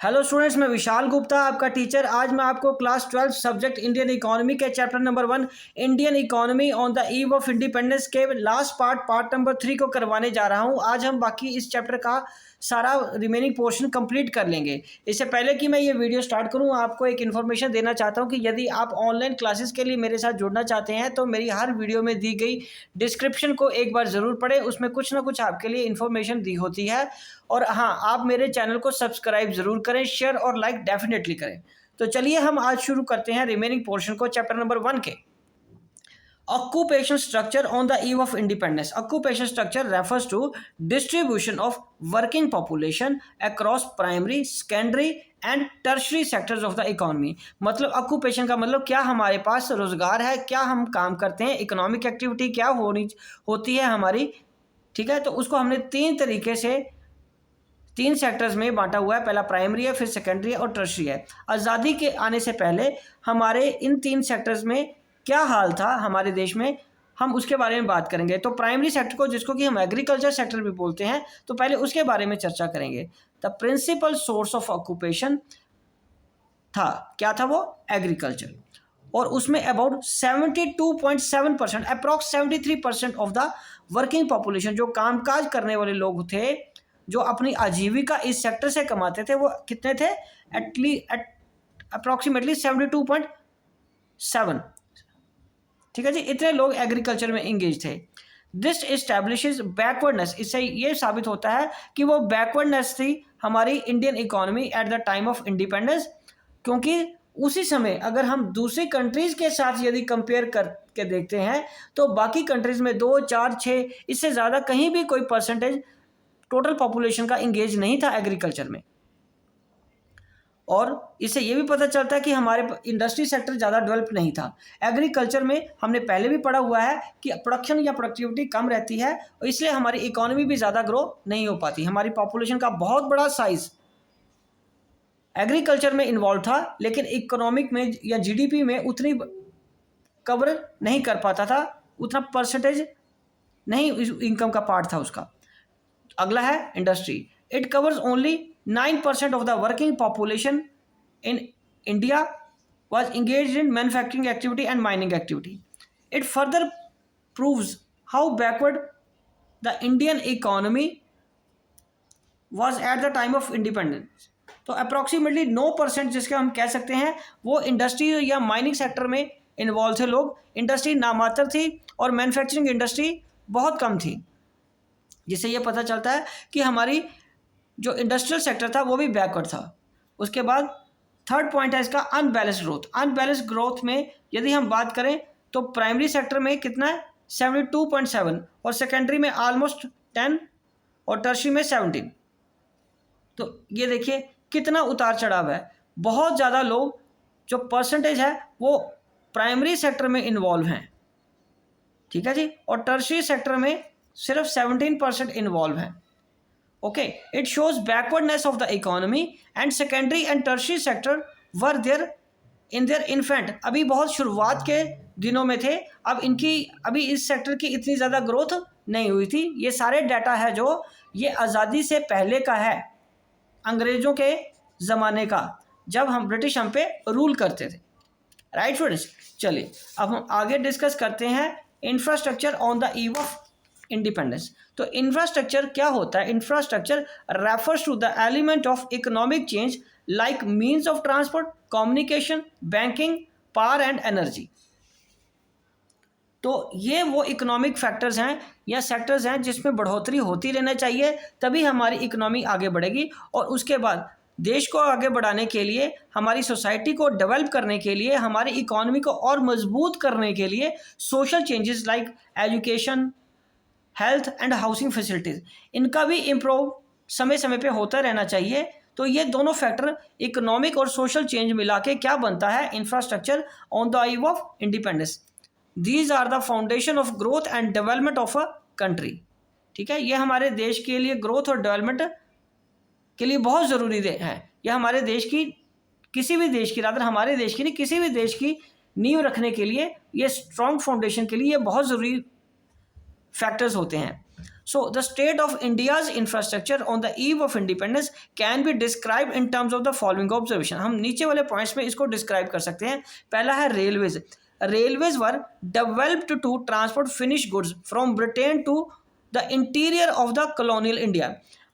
Hello students, मैं विशाल गुप्ता आपका teacher. आज मैं आपको क्लास 12 सब्जेक्ट इंडियन इकोनॉमी के chapter number 1 Indian economy on the eve of independence के लास्ट पार्ट नंबर 3 को करवाने जा रहा हूं। आज हम बाकी इस चैप्टर का सारा रिमेनिंग पोर्शन कंप्लीट कर लेंगे। इससे पहले कि मैं ये वीडियो स्टार्ट करूं, आपको एक इन्फॉर्मेशन देना चाहता हूं कि यदि आप ऑनलाइन क्लासेस के लिए मेरे साथ जुड़ना चाहते हैं तो मेरी हर वीडियो में दी गई डिस्क्रिप्शन को एक बार ज़रूर पढ़ें। उसमें कुछ ना कुछ आपके लिए इन्फॉर्मेशन दी होती है। और हाँ, आप मेरे चैनल को सब्सक्राइब ज़रूर करें, शेयर और लाइक डेफिनेटली करें। तो चलिए हम आज शुरू करते हैं रिमेनिंग पोर्शन को चैप्टर नंबर 1 के। Occupation structure on the eve of independence. Occupation structure refers to distribution of working population across primary, secondary and tertiary sectors of the economy. मतलब ऑक्यूपेशन का मतलब क्या हमारे पास रोजगार है, क्या हम काम करते हैं, इकोनॉमिक एक्टिविटी क्या होती है हमारी। ठीक है, तो उसको हमने तीन सेक्टर्स में बांटा हुआ है। पहला प्राइमरी है, फिर सेकेंडरी है और टर्शियरी है। आज़ादी के आने से पहले हमारे इन तीन सेक्टर्स में क्या हाल था हमारे देश में, हम उसके बारे में बात करेंगे। तो प्राइमरी सेक्टर को, जिसको कि हम एग्रीकल्चर सेक्टर भी बोलते हैं, तो पहले उसके बारे में चर्चा करेंगे। The principal source of occupation क्या था वो एग्रीकल्चर, और उसमें about 72.7% approx 73% of the working population, जो कामकाज करने वाले लोग थे, जो अपनी आजीविका इस सेक्टर से कमाते थे, वो कितने थे? अप्रॉक्सीमेटली 72.7। ठीक है जी, इतने लोग एग्रीकल्चर में इंगेज थे। This establishes backwardness. इससे ये साबित होता है कि वो बैकवर्डनेस थी हमारी Indian economy at the time of independence, क्योंकि उसी समय अगर हम दूसरी कंट्रीज़ के साथ यदि कंपेयर करके देखते हैं तो बाकी कंट्रीज़ में 2, 4, 6 इससे ज़्यादा कहीं भी कोई परसेंटेज टोटल पॉपुलेशन का इंगेज नहीं था एग्रीकल्चर में। और इससे ये भी पता चलता है कि हमारे इंडस्ट्री सेक्टर ज़्यादा डेवलप नहीं था। एग्रीकल्चर में हमने पहले भी पढ़ा हुआ है कि प्रोडक्शन या प्रोडक्टिविटी कम रहती है, और इसलिए हमारी इकोनॉमी भी ज़्यादा ग्रो नहीं हो पाती। हमारी पॉपुलेशन का बहुत बड़ा साइज एग्रीकल्चर में इन्वॉल्व था, लेकिन इकोनॉमिक में या जीडीपी में उतनी कवर नहीं कर पाता था, उतना परसेंटेज नहीं इनकम का पार्ट था उसका। अगला है industry. It covers only 9% of the working population in India was engaged in manufacturing activity and mining activity. It further proves how backward the Indian economy was at the time of independence. तो approximately 9% जिसके हम कह सकते हैं वो industry या mining sector में involve थे लोग। इंडस्ट्री नामात्र थी और मैन्युफैक्चरिंग इंडस्ट्री बहुत कम थी, जिससे ये पता चलता है कि हमारी जो इंडस्ट्रियल सेक्टर था वो भी बैकवर्ड था। उसके बाद थर्ड पॉइंट है इसका अनबैलेंस्ड ग्रोथ। अनबैलेंस्ड ग्रोथ में यदि हम बात करें तो प्राइमरी सेक्टर में कितना है? 72.7, और सेकेंडरी में ऑलमोस्ट 10 और टर्शियरी में 17। तो ये देखिए कितना उतार चढ़ाव है। बहुत ज़्यादा लोग जो परसेंटेज है वो प्राइमरी सेक्टर में इन्वॉल्व हैं, ठीक है जी, और टर्शियरी सेक्टर में सिर्फ 17% इन्वॉल्व हैं। Okay, it shows backwardness of the economy and secondary and tertiary sector were there in their infant. अभी बहुत शुरुआत के दिनों में थे, अभी इस सेक्टर की इतनी ज़्यादा ग्रोथ नहीं हुई थी। ये सारे डाटा है जो ये आज़ादी से पहले का है, अंग्रेज़ों के ज़माने का, जब हम ब्रिटिश हम पे रूल करते थे। राइट स्टूडेंट्स, चलिए अब हम आगे डिस्कस करते हैं infrastructure on the eve of independence. तो इंफ्रास्ट्रक्चर क्या होता है? Infrastructure refers to the element of economic change like means of transport, communication, banking, power and energy. तो ये वो इकोनॉमिक फैक्टर्स हैं या सेक्टर्स हैं जिसमें बढ़ोतरी होती रहना चाहिए, तभी हमारी इकोनॉमी आगे बढ़ेगी। और उसके बाद देश को आगे बढ़ाने के लिए, हमारी सोसाइटी को डेवलप करने के लिए, हमारी इकोनॉमी को और मजबूत करने के लिए social changes like education, health and housing facilities, इनका भी इम्प्रूव समय समय पे होता रहना चाहिए। तो ये दोनों फैक्टर इकोनॉमिक और सोशल चेंज मिला के क्या बनता है? Infrastructure on the eve of independence. These are the foundation of growth and development of a country. ठीक है, ये हमारे देश के लिए ग्रोथ और डेवलपमेंट के लिए बहुत ज़रूरी है। यह हमारे देश की, किसी भी देश की, रादर हमारे देश की नहीं, किसी भी देश की नींव रखने के लिए, ये स्ट्रॉन्ग फाउंडेशन के लिए ये बहुत ज़रूरी फैक्टर्स होते हैं। So the state of India's infrastructure on the eve of independence can be described in terms of the following observation. हम नीचे वाले पॉइंट्स में इसको डिस्क्राइब कर सकते हैं. पहला है railways. Railways were developed to transport finished goods from Britain to the interior of the colonial India.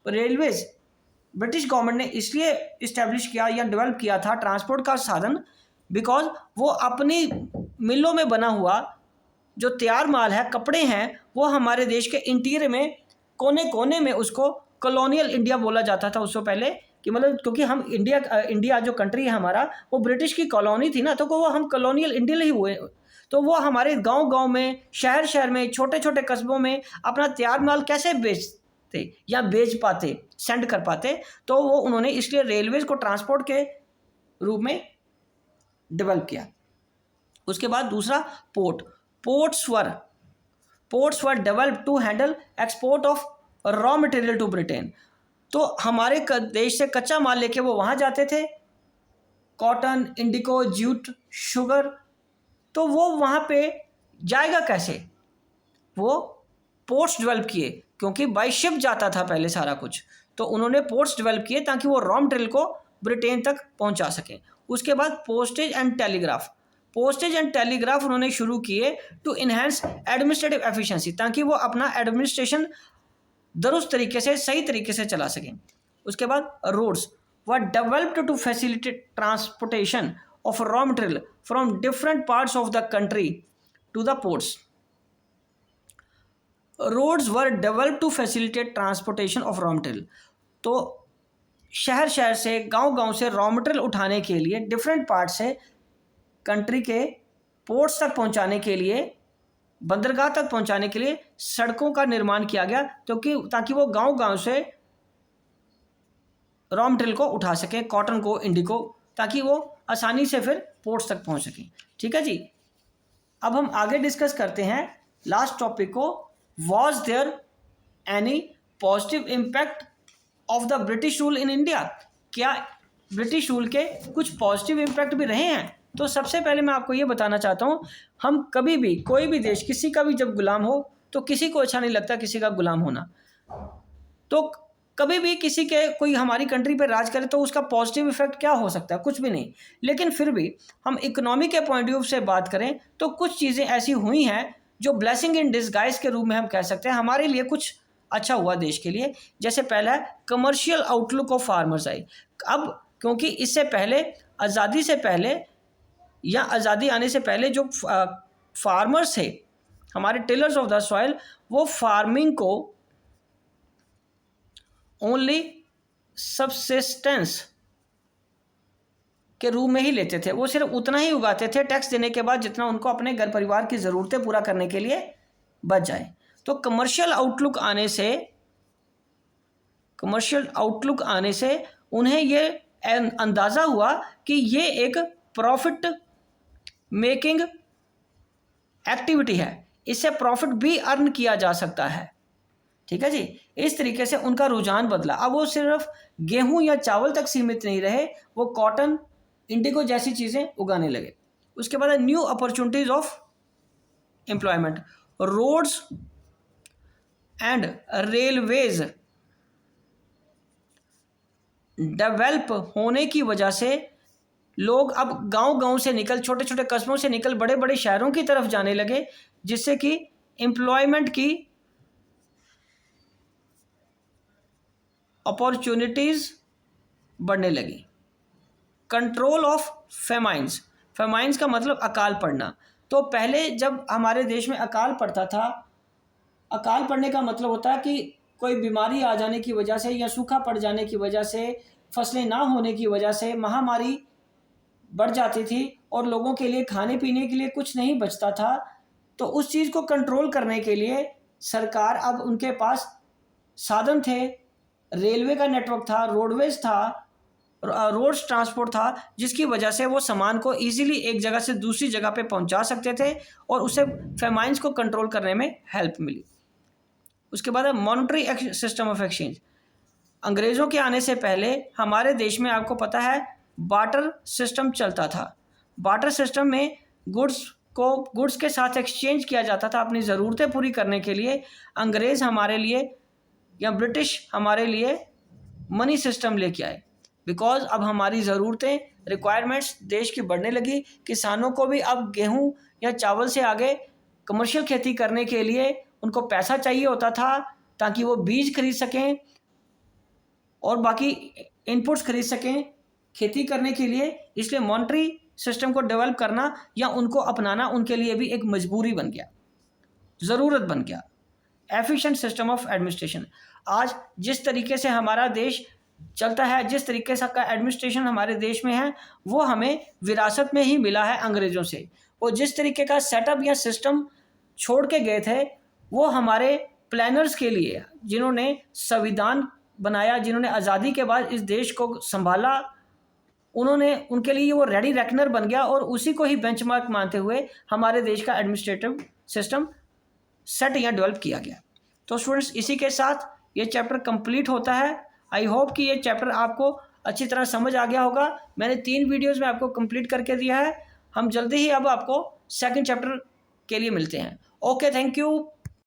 Railways British government ने इसलिए इस्टेब्लिश किया या डेवलप किया था ट्रांसपोर्ट का साधन, बिकॉज वो अपनी मिलों में बना हुआ जो तैयार माल है, कपड़े हैं, वो हमारे देश के इंटीरियर में कोने कोने में उसको कॉलोनियल इंडिया बोला जाता था उससे पहले, कि मतलब क्योंकि हम इंडिया जो कंट्री है हमारा, वो ब्रिटिश की कॉलोनी थी ना, तो वो हम कॉलोनियल इंडिया ही हुए. तो वो हमारे गांव में, शहर में, छोटे छोटे कस्बों में अपना तैयार माल कैसे बेचते या बेच पाते, सेंड कर पाते, तो वो उन्होंने इसलिए रेलवेज को ट्रांसपोर्ट के रूप में डेवलप किया. उसके बाद दूसरा ports were developed to handle export of raw material to Britain. तो हमारे देश से कच्चा माल लेके वो वहाँ जाते थे, कॉटन, इंडिको, जूट, शुगर, तो वो वहाँ पे जाएगा कैसे? वो पोर्ट्स डेवलप किए, क्योंकि बाई शिप जाता था पहले सारा कुछ, तो उन्होंने पोर्ट्स डेवलप किए ताकि वो रॉ मटेरियल को ब्रिटेन तक पहुँचा सकें. उसके बाद पोस्टेज एंड टेलीग्राफ उन्होंने शुरू किए टू इन्हेंस एडमिनिस्ट्रेटिव एफिशिएंसी, ताकि वो अपना एडमिनिस्ट्रेशन दुरुस्त तरीके से, सही तरीके से चला सकें. उसके बाद roads were developed to facilitate transportation of raw material from different parts of the country to the ports. Roads were developed to facilitate transportation of raw material. तो शहर से, गांव से रॉ मटेरियल उठाने के लिए डिफरेंट पार्ट से country के पोर्ट्स तक पहुंचाने के लिए, बंदरगाह तक पहुंचाने के लिए सड़कों का निर्माण किया गया, ताकि वो गांव से रॉ मटेरियल को उठा सकें, कॉटन को, इंडिको, ताकि वो आसानी से फिर पोर्ट्स तक पहुंच सकें. ठीक है जी. अब हम आगे डिस्कस करते हैं लास्ट टॉपिक को. Was there any positive impact of the British rule in India? क्या ब्रिटिश रूल के कुछ पॉजिटिव इम्पैक्ट भी रहे हैं? तो सबसे पहले मैं आपको ये बताना चाहता हूँ, हम कभी भी, कोई भी देश किसी का भी जब गुलाम हो, तो किसी को अच्छा नहीं लगता किसी का गुलाम होना. तो कभी भी किसी के, कोई हमारी कंट्री पे राज करे तो उसका पॉजिटिव इफेक्ट क्या हो सकता है? कुछ भी नहीं. लेकिन फिर भी हम इकोनॉमी के पॉइंट ऑफ व्यू से बात करें तो कुछ चीज़ें ऐसी हुई हैं जो ब्लेसिंग इन डिस्गाइज के रूप में हम कह सकते हैं, हमारे लिए कुछ अच्छा हुआ देश के लिए. जैसे पहला है कमर्शियल आउटलुक ऑफ फार्मर्स आई. अब क्योंकि इससे पहले, आज़ादी से पहले या आज़ादी आने से पहले, जो फार्मर्स थे, हमारे टिलर्स ऑफ द सॉइल, वो फार्मिंग को ओनली सबसिस्टेंस के रूप में ही लेते थे. वो सिर्फ उतना ही उगाते थे टैक्स देने के बाद जितना उनको अपने घर परिवार की ज़रूरतें पूरा करने के लिए बच जाए. तो कमर्शियल आउटलुक आने से उन्हें ये अंदाज़ा हुआ कि ये एक प्रॉफिट मेकिंग एक्टिविटी है, इससे प्रॉफिट भी अर्न किया जा सकता है. ठीक है जी. इस तरीके से उनका रुझान बदला. अब वो सिर्फ गेहूं या चावल तक सीमित नहीं रहे, वो कॉटन, इंडिगो जैसी चीज़ें उगाने लगे. उसके बाद new opportunities of employment. Roads and railways develop होने की वजह से लोग अब गांव से निकल, छोटे छोटे कस्बों से निकल बड़े बड़े शहरों की तरफ जाने लगे, जिससे कि एम्प्लॉयमेंट की अपॉर्चुनिटीज़ बढ़ने लगी. कंट्रोल ऑफ फेमाइंस का मतलब अकाल पड़ना. तो पहले जब हमारे देश में अकाल पड़ता था, अकाल पड़ने का मतलब होता है कि कोई बीमारी आ जाने की वजह से या सूखा पड़ जाने की वजह से, फसलें ना होने की वजह से महामारी बढ़ जाती थी और लोगों के लिए खाने पीने के लिए कुछ नहीं बचता था. तो उस चीज़ को कंट्रोल करने के लिए सरकार, अब उनके पास साधन थे, रेलवे का नेटवर्क था, रोडवेज था, रोड्स ट्रांसपोर्ट था, जिसकी वजह से वो सामान को इजीली एक जगह से दूसरी जगह पे पहुंचा सकते थे और उससे फेमाइंस को कंट्रोल करने में हेल्प मिली. उसके बाद मॉनेटरी सिस्टम ऑफ एक्सचेंज. अंग्रेज़ों के आने से पहले हमारे देश में, आपको पता है, बार्टर सिस्टम चलता था. बार्टर सिस्टम में गुड्स को गुड्स के साथ एक्सचेंज किया जाता था अपनी ज़रूरतें पूरी करने के लिए, अंग्रेज़ हमारे लिए या ब्रिटिश हमारे लिए मनी सिस्टम लेके आए। बिकॉज अब हमारी ज़रूरतें, रिक्वायरमेंट्स देश की बढ़ने लगी। किसानों को भी अब गेहूं या चावल से आगे कमर्शियल खेती करने के लिए उनको पैसा चाहिए होता था ताकि वो बीज खरीद सकें और बाकी इनपुट्स खरीद सकें खेती करने के लिए। इसलिए मॉनेटरी सिस्टम को डेवलप करना या उनको अपनाना उनके लिए भी एक मजबूरी बन गया, ज़रूरत बन गया। एफिशिएंट सिस्टम ऑफ एडमिनिस्ट्रेशन, आज जिस तरीके से हमारा देश चलता है, जिस तरीके से का एडमिनिस्ट्रेशन हमारे देश में है, वो हमें विरासत में ही मिला है अंग्रेज़ों से। वो जिस तरीके का सेटअप या सिस्टम छोड़ के गए थे, वो हमारे प्लानर्स के लिए, जिन्होंने संविधान बनाया, जिन्होंने आज़ादी के बाद इस देश को संभाला, उनके लिए वो रेडी रेकनर बन गया और उसी को ही बेंचमार्क मानते हुए हमारे देश का एडमिनिस्ट्रेटिव सिस्टम सेट या डेवलप किया गया। तो स्टूडेंट्स, इसी के साथ ये चैप्टर कंप्लीट होता है। आई होप कि ये चैप्टर आपको अच्छी तरह समझ आ गया होगा। मैंने 3 वीडियोज़ में आपको कंप्लीट करके दिया है। हम जल्दी ही अब आपको सेकंड चैप्टर के लिए मिलते हैं। Okay, thank you.